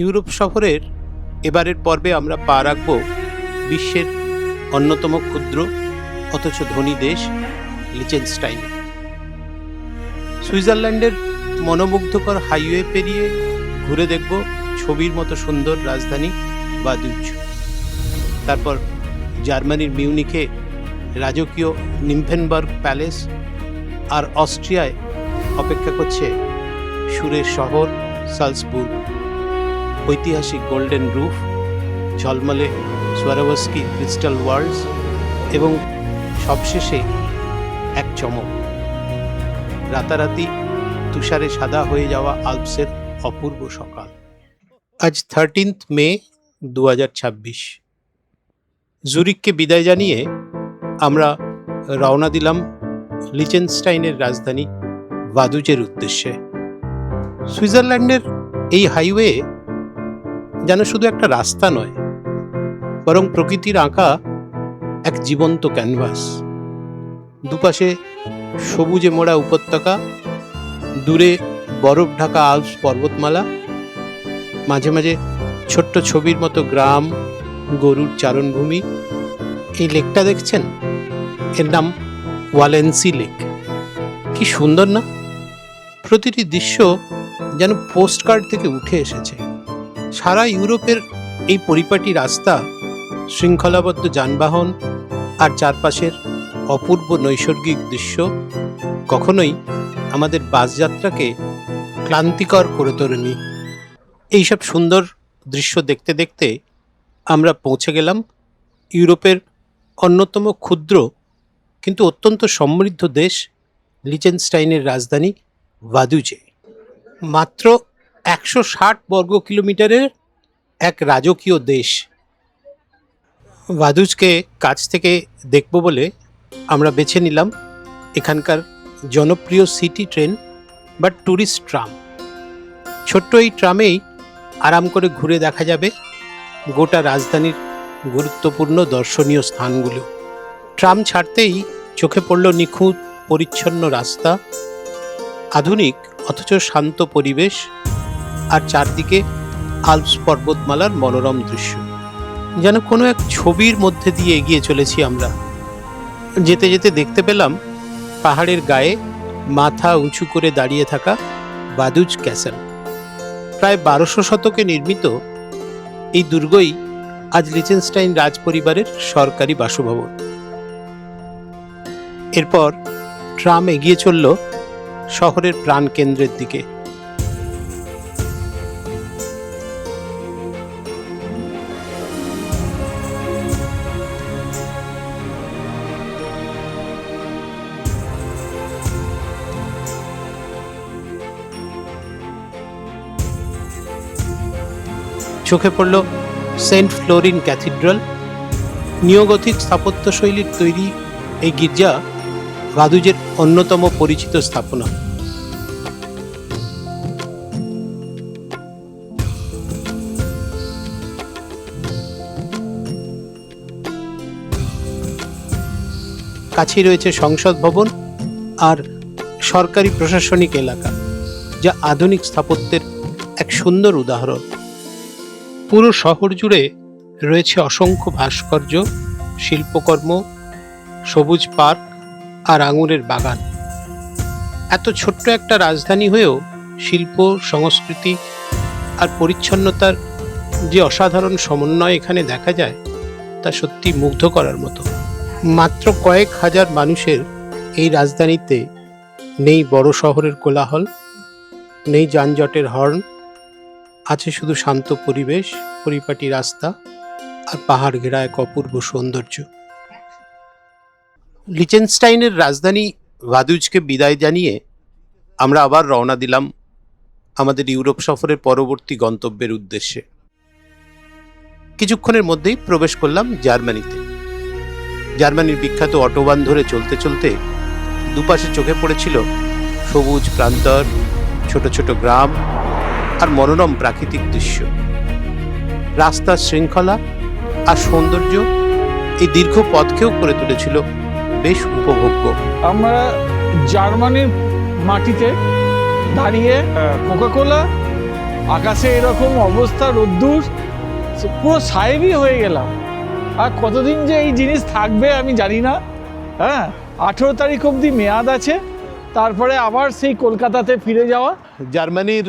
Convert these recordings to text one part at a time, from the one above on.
Europe সফরের এবারের পর্বে আমরা পা রাখব বিশ্বের অন্যতম ক্ষুদ্র অথচ ধনী দেশ লিচেনস্টাইন। সুইজারল্যান্ডের মনোমুগ্ধকর হাইওয়ে পেরিয়ে ঘুরে দেখব ছবির মতো সুন্দর রাজধানী ভাদুজ। তারপর জার্মানির মিউনিখে রাজকীয় নিম্ফেনবার্গ প্যালেস, আর অস্ট্রিয়ায় অপেক্ষা করছে সুরের শহর সালজবুর্গ, ঐতিহাসিক গোল্ডেন রুফ, ঝলমলে সোয়ারোভস্কি ক্রিস্টাল ওয়ার্ল্ডস এবং সবশেষে এক চমক, রাতারাতি তুষারে সাদা হয়ে যাওয়া আল্পসের অপূর্ব সকাল। আজ 13 মে 2026। জুরিখকে বিদায় জানিয়ে আমরা রওনা দিলাম লিচেনস্টাইনের রাজধানী ভাদুজের উদ্দেশ্যে। সুইজারল্যান্ডের এই হাইওয়ে যেন শুধু একটা রাস্তা নয়, বরং প্রকৃতির আঁকা এক জীবন্ত ক্যানভাস। দুপাশে সবুজে মোড়া উপত্যকা, দূরে বরফ ঢাকা আল্পস পর্বতমালা, মাঝে মাঝে ছোট্ট ছবির মতো গ্রাম, গরুর চারণভূমি। এই লেকটা দেখছেন, এর নাম ওয়ালেন্সি লেক। কি সুন্দর না? প্রতিটি দৃশ্য যেন পোস্টকার্ড থেকে উঠে এসেছে। সারা ইউরোপের এই পরিপাটি রাস্তা, শৃঙ্খলাবদ্ধ যানবাহন আর চারপাশের অপূর্ব নৈসর্গিক দৃশ্য কখনোই আমাদের বাসযাত্রাকে ক্লান্তিকর করে তোলেনি। এইসব সুন্দর দৃশ্য দেখতে দেখতে আমরা পৌঁছে গেলাম ইউরোপের অন্যতম ক্ষুদ্র কিন্তু অত্যন্ত সমৃদ্ধ দেশ লিচেনস্টাইনের রাজধানী ভাদুজে। মাত্র 160 বর্গ কিলোমিটারের এক রাজকীয় দেশ। ভাদুজকে কাছ থেকে দেখব বলে আমরা বেছে নিলাম এখানকার জনপ্রিয় সিটি ট্রেন বা ট্যুরিস্ট ট্রাম। ছোট্ট এই ট্রামেই আরাম করে ঘুরে দেখা যাবে গোটা রাজধানীর গুরুত্বপূর্ণ দর্শনীয় স্থানগুলো। ট্রাম ছাড়তেই চোখে পড়ল নিখুঁত পরিচ্ছন্ন রাস্তা, আধুনিক অথচ শান্ত পরিবেশ, আর চারদিকে আল্পস পর্বতমালার মনোরম দৃশ্য। যেন কোনো এক ছবির মধ্যে দিয়ে এগিয়ে চলেছি আমরা। যেতে যেতে দেখতে পেলাম পাহাড়ের গায়ে মাথা উঁচু করে দাঁড়িয়ে থাকা ভাদুজ ক্যাসেল। প্রায় 1200 শতকে নির্মিত এই দুর্গই আজ লিচেনস্টাইন রাজপরিবারের সরকারি বাসভবন। এরপর ট্রাম এগিয়ে চলল শহরের প্রাণকেন্দ্রের দিকে। চোখে পড়ল সেন্ট ফ্লোরিন ক্যাথিড্রাল। নিওগথিক স্থাপত্যশৈলীর তৈরি এই গির্জা ভাদুজের অন্যতম পরিচিত স্থাপনা। কাছেই রয়েছে সংসদ ভবন আর সরকারি প্রশাসনিক এলাকা, যা আধুনিক স্থাপত্যের এক সুন্দর উদাহরণ। পুরো শহর জুড়ে রয়েছে অসংখ্য ভাস্কর্য, শিল্পকর্ম, সবুজ পার্ক আর আঙুরের বাগান। এত ছোট্ট একটা রাজধানী হয়েও শিল্প, সংস্কৃতি আর পরিচ্ছন্নতার যে অসাধারণ সমন্বয় এখানে দেখা যায়, তা সত্যি মুগ্ধ করার মতো। মাত্র কয়েক হাজার মানুষের এই রাজধানীতে নেই বড় শহরের কোলাহল, নেই যানজটের হর্ন, আছে শুধু শান্ত পরিবেশ, পরিপাটি রাস্তা আর পাহাড় ঘেরা এক অপূর্ব সৌন্দর্য। লিচেনস্টাইনের রাজধানী ভাদুজকে বিদায় জানিয়ে আমরা আবার রওনা দিলাম আমাদের ইউরোপ সফরের পরবর্তী গন্তব্যের উদ্দেশ্যে। কিছুক্ষণের মধ্যেই প্রবেশ করলাম জার্মানিতে। জার্মানির বিখ্যাত অটোবান ধরে চলতে চলতে দুপাশে চোখে পড়েছিল সবুজ প্রান্তর, ছোট ছোট গ্রাম আর মনোরম প্রাকৃতিক দৃশ্য। রাস্তার শৃঙ্খলা আর সৌন্দর্য এই দীর্ঘ পথকেও করে তুলেছিল বেশ উপভোগ্য। আমরা জার্মানির মাটিতে দাঁড়িয়ে কোকাকোলা আকাশে এরকম অবস্থা, রোদ্দুর, পুরো সাহেবই হয়ে গেলাম। আর কতদিন যে এই জিনিস থাকবে আমি জানি না। হ্যাঁ, 18 তারিখ অবধি মেয়াদ আছে, তারপরে আবার সেই কলকাতাতে ফিরে যাওয়া। জার্মানির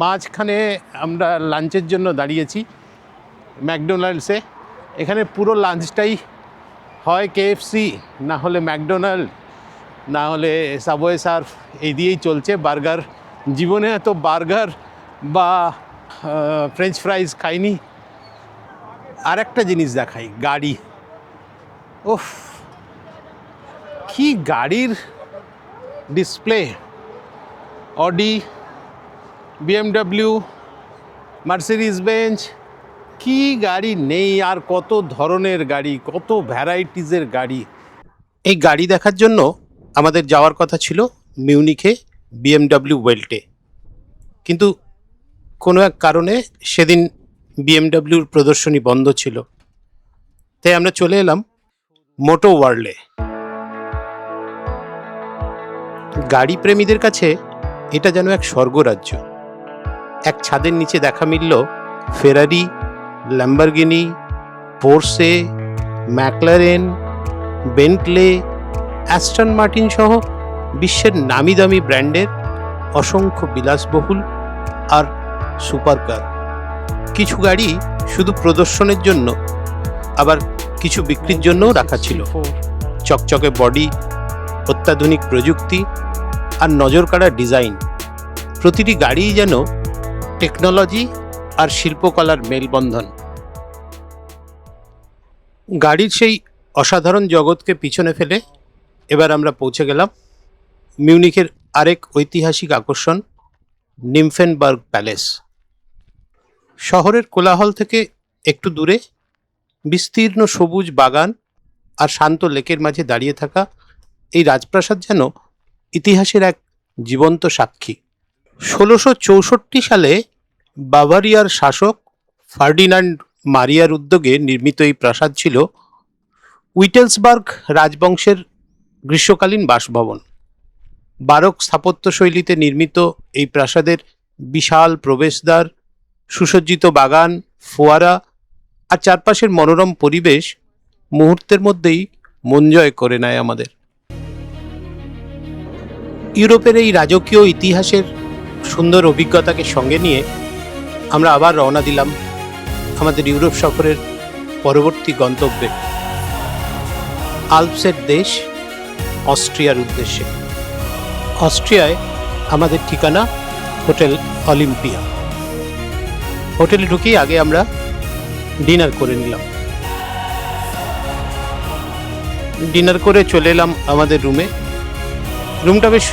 মাঝখানে আমরা লাঞ্চের জন্য দাঁড়িয়েছি ম্যাকডোনাল্ডসে। এখানে পুরো লাঞ্চটাই হয় কেএফসি, না হলে ম্যাকডোনাল্ড, না হলে সাবওয়ে সার্ফ, এই দিয়েই চলছে। বার্গার, জীবনে এত বার্গার বা ফ্রেঞ্চ ফ্রাইজ খাইনি। আর একটা জিনিস দেখাই, গাড়ি। ওফ, কি গাড়ির display! Audi, BMW, Mercedes Benz, কি গাড়ি নেই! আর কত ধরনের গাড়ি, কত ভ্যারাইটিসের গাড়ি। এই গাড়ি দেখার জন্য আমাদের যাওয়ার কথা ছিল মিউনিখে বিএমডব্লিউ ওয়েল্টে, কিন্তু কোনো এক কারণে সেদিন বিএমডব্লিউর প্রদর্শনী বন্ধ ছিল। তাই আমরা চলে এলাম মোটো ওয়ার্ল্ডে। গাড়ি প্রেমীদের কাছে এটা যেন এক স্বর্গরাজ্য। এক ছাদের নিচে দেখা মিলল Ferrari, Lamborghini, Porsche, McLaren, Bentley, Aston Martin সহ বিশ্বের নামি দামি ব্র্যান্ডের অসংখ্য বিলাসবহুল আর সুপারকার। কিছু গাড়ি শুধু প্রদর্শনের জন্য, আবার কিছু বিক্রির জন্যও রাখা ছিল। চকচকে বডি, অত্যাধুনিক প্রযুক্তি আর নজরকাড়া ডিজাইন, প্রতিটি গাড়িই যেন টেকনোলজি আর শিল্পকলার মেলবন্ধন। গাড়ির সেই অসাধারণ জগৎকে পিছনে ফেলে এবার আমরা পৌঁছে গেলাম মিউনিখের আরেক ঐতিহাসিক আকর্ষণ, নিমফেনবার্গ প্যালেস। শহরের কোলাহল থেকে একটু দূরে বিস্তীর্ণ সবুজ বাগান আর শান্ত লেকের মাঝে দাঁড়িয়ে থাকা এই রাজপ্রাসাদ যেন ইতিহাসের এক জীবন্ত সাক্ষী। 1664 সালে বাভারিয়ার শাসক ফার্ডিনান্ড মারিয়ার উদ্যোগে নির্মিত এই প্রাসাদ ছিল উইটেলসবার্গ রাজবংশের গ্রীষ্মকালীন বাসভবন। বারোক স্থাপত্যশৈলীতে নির্মিত এই প্রাসাদের বিশাল প্রবেশদ্বার, সুসজ্জিত বাগান, ফোয়ারা আর চারপাশের মনোরম পরিবেশ মুহূর্তের মধ্যেই মন জয় করে নেয় আমাদের। ইউরোপের এই রাজকীয় ইতিহাসের সুন্দর অভিজ্ঞতাকে সঙ্গে নিয়ে আমরা আবার রওনা দিলাম আমাদের ইউরোপ সফরের পরবর্তী গন্তব্যে, আল্পসের দেশ অস্ট্রিয়ার উদ্দেশ্যে। অস্ট্রিয়ায় আমাদের ঠিকানা হোটেল অলিম্পিয়া। হোটেলে ঢুকেই আগে আমরা ডিনার করে নিলাম। ডিনার করে চলে এলাম আমাদের রুমে। রুমটা বেশ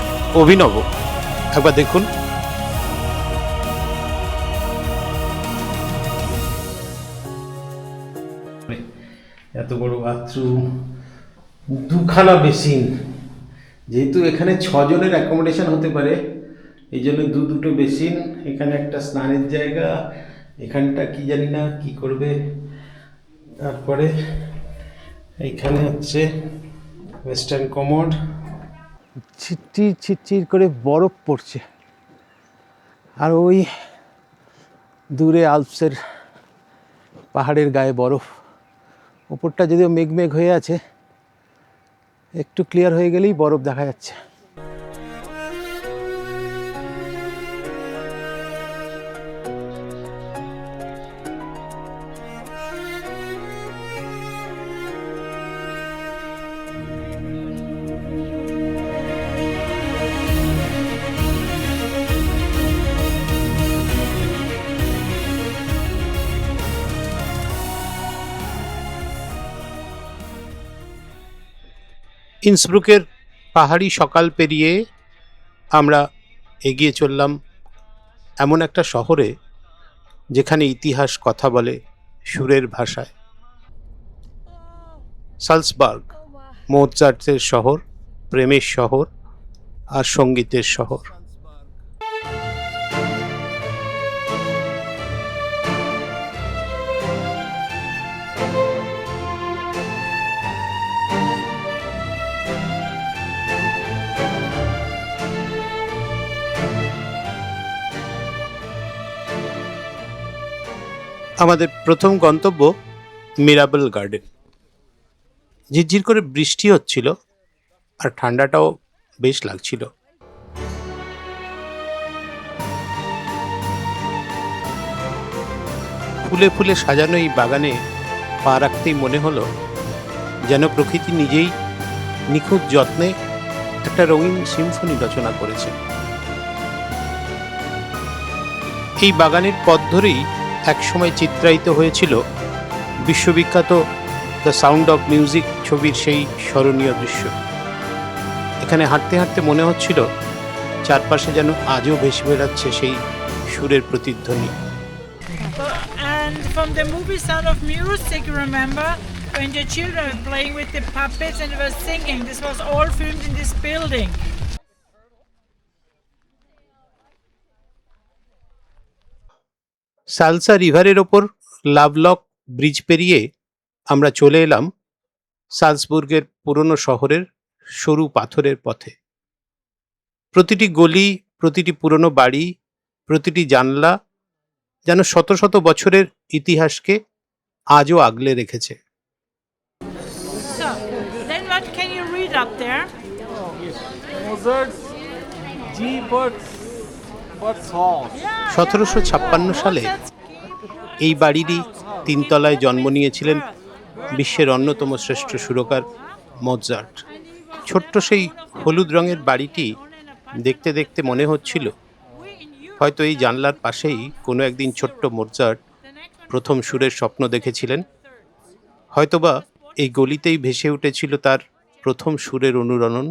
অভিনব, একবার দেখুন। এত বড় বাথরুম, দুখানা বেসিন। যেহেতু এখানে 6 জনের অ্যাকোমোডেশন হতে পারে, এই জন্য দুটো বেসিন। এখানে একটা স্নানের জায়গা, এখানটা কি জানি না কি করবে। তারপরে এইখানে হচ্ছে ওয়েস্টার্ন কমোড। ছিটচির ছিটচির করে বরফ পড়ছে, আর ওই দূরে আল্পসের পাহাড়ের গায়ে বরফ। ওপরটা যদিও মেঘ মেঘ হয়ে আছে, একটু ক্লিয়ার হয়ে গেলেই বরফ দেখা যাচ্ছে। ইন্সব্রুকের পাহাড়ি সকাল পেরিয়ে আমরা এগিয়ে চললাম এমন একটা শহরে যেখানে ইতিহাস কথা বলে সুরের ভাষায়। সালসবার্গ, মোৎসার্টের শহর, প্রেমের শহর আর সঙ্গীতের শহর। আমাদের প্রথম গন্তব্য মিরাবেল গার্ডেন। ঝিরঝির করে বৃষ্টি হচ্ছিল আর ঠান্ডাটাও বেশ লাগছিল। ফুলে ফুলে সাজানো এই বাগানে পা রাখতেই মনে হলো যেন প্রকৃতি নিজেই নিখুঁত যত্নে একটা রঙিন সিম্ফনি রচনা করেছে। এই বাগানের পথ ধরেই একসময় চিত্রায়িত হয়েছিল বিশ্ববিখ্যাত দ্য সাউন্ড অফ মিউজিক ছবির সেই স্মরণীয় দৃশ্য। এখানে হাঁটতে হাঁটতে মনে হচ্ছিল চারপাশে যেন আজও ভেসে বেড়াচ্ছে সেই সুরের প্রতিধ্বনি। And from the movie Sound of Music, remember when the children were playing with the puppets and they were singing? This was all filmed in this building. Salsa রিভারের ওপর লাভলক ব্রিজ পেরিয়ে আমরা চলে এলাম সালসবুর্গের পুরনো শহরের সরু পাথরের পথে। প্রতিটি গলি, প্রতিটি পুরনো বাড়ি, প্রতিটি জানলা যেন শত শত বছরের ইতিহাসকে আজও আগলে রেখেছে। So, then what can you read up there? Mozart's G but song. 1756 সালে এই বাড়িরই তিনতলায় জন্ম নিয়েছিলেন বিশ্বের অন্যতম শ্রেষ্ঠ সুরকার মোৎসার্ট। ছোট্ট সেই হলুদ রঙের বাড়িটি দেখতে দেখতে মনে হচ্ছিল হয়তো এই জানলার পাশেই কোনো একদিন ছোট্ট মোৎসার্ট প্রথম সুরের স্বপ্ন দেখেছিলেন। হয়তোবা এই গলিতেই ভেসে উঠেছিল তার প্রথম সুরের অনুরণন।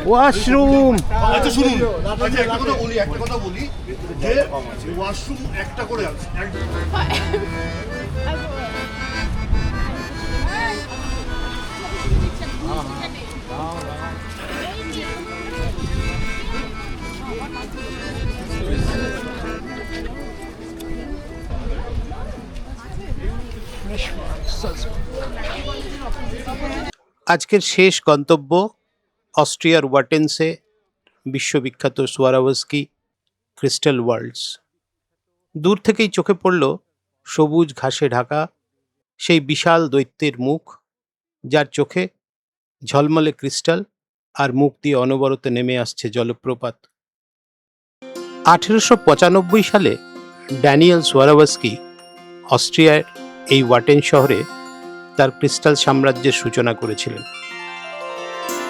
ওয়াশরুম। আচ্ছা শুনুন, আচ্ছা একটা কথা বলি যে ওয়াশরুম একটা করে আছে। আজকের শেষ গন্তব্য অস্ট্রিয়ার ওয়াটেন্সে বিশ্ববিখ্যাত সোয়ারোভস্কি ক্রিস্টাল ওয়ার্ল্ডস। দূর থেকেই চোখে পড়ল সবুজ ঘাসে ঢাকা সেই বিশাল দৈত্যের মুখ, যার চোখে ঝলমলে ক্রিস্টাল আর মুখ দিয়ে অনবরত নেমে আসছে জলপ্রপাত। 1895 সালে ড্যানিয়েল সোয়ারোভস্কি অস্ট্রিয়ার এই ওয়াটেন শহরে তার ক্রিস্টাল সাম্রাজ্যের সূচনা করেছিলেন।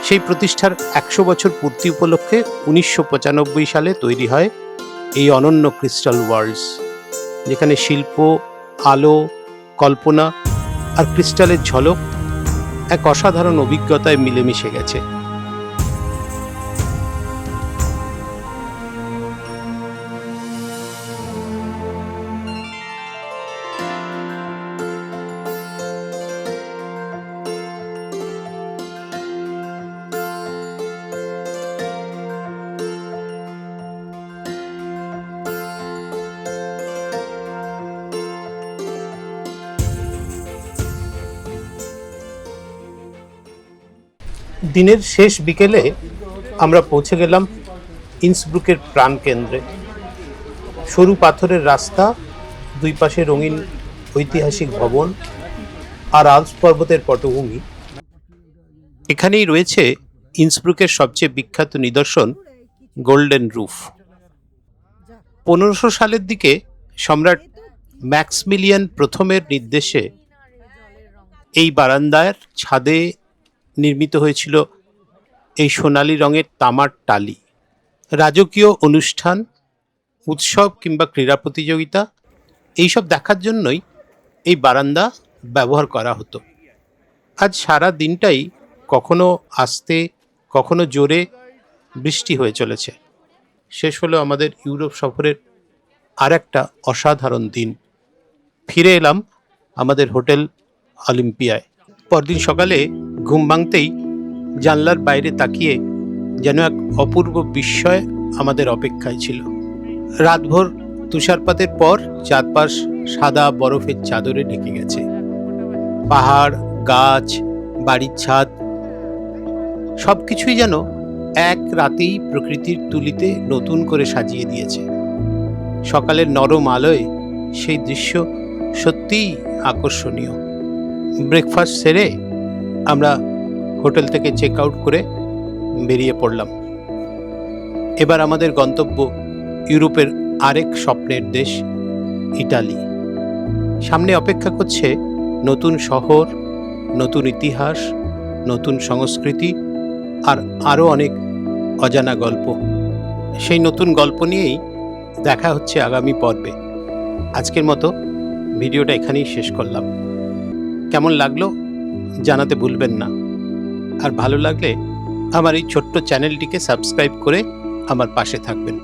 সেই প্রতিষ্ঠার 100 বছর পূর্তি উপলক্ষে 1995 সালে তৈরি হয় এই অনন্য ক্রিস্টাল ওয়ার্ল্ডস, যেখানে শিল্প, আলো, কল্পনা আর ক্রিস্টালের ঝলক এক অসাধারণ অভিজ্ঞতায় মিলেমিশে গেছে। দিনের শেষ বিকেলে আমরা পৌঁছে গেলাম ইন্সব্রুকের প্রাণকেন্দ্রে। সরু পাথরের রাস্তা, দুই পাশে রঙিন ঐতিহাসিক ভবন আর আলপস পর্বতের পটভূমি। এখানেই রয়েছে ইন্সব্রুকের সবচেয়ে বিখ্যাত নিদর্শন গোল্ডেন রুফ। 1500 সালের দিকে সম্রাট ম্যাক্সমিলিয়ান প্রথমের নির্দেশে এই বারান্দার ছাদে নির্মিত হয়েছিল এই সোনালী রঙের তামার টালি। রাজকীয় অনুষ্ঠান, উৎসব কিংবা ক্রীড়া প্রতিযোগিতা এইসব দেখার জন্যই এই বারান্দা ব্যবহার করা হতো। আজ সারা দিনটাই কখনো আস্তে কখনো জোরে বৃষ্টি হয়ে চলেছে। শেষ হলো আমাদের ইউরোপ সফরের আর একটা অসাধারণ দিন। ফিরে এলাম আমাদের হোটেল অলিম্পিয়ায়। পরদিন সকালে ঘুম ভাঙতেই জানলার বাইরে তাকিয়ে যেন এক অপূর্ব বিস্ময় আমাদের অপেক্ষায় ছিল। রাতভর তুষারপাতের পর চারপাশ সাদা বরফের চাদরে ঢেকে গেছে। পাহাড়, গাছ, বাড়ির ছাদ সব কিছুই যেন এক রাতেই প্রকৃতির তুলিতে নতুন করে সাজিয়ে দিয়েছে। সকালের নরম আলোয় সেই দৃশ্য সত্যিই আকর্ষণীয়। ব্রেকফাস্ট সেরে আমরা হোটেল থেকে চেক আউট করে বেরিয়ে পড়লাম। এবার আমাদের গন্তব্য ইউরোপের আরেক স্বপ্নের দেশ ইটালি। সামনে অপেক্ষা করছে নতুন শহর, নতুন ইতিহাস, নতুন সংস্কৃতি আর আরও অনেক অজানা গল্প। সেই নতুন গল্প নিয়েই দেখা হচ্ছে আগামী পর্বে। আজকের মতো ভিডিওটা এখানেই শেষ করলাম। কেমন লাগলো জানাতে ভুলবেন না, আর ভালো লাগলে আমার এই ছোট্ট চ্যানেলটিকে সাবস্ক্রাইব করে আমার পাশে থাকবেন।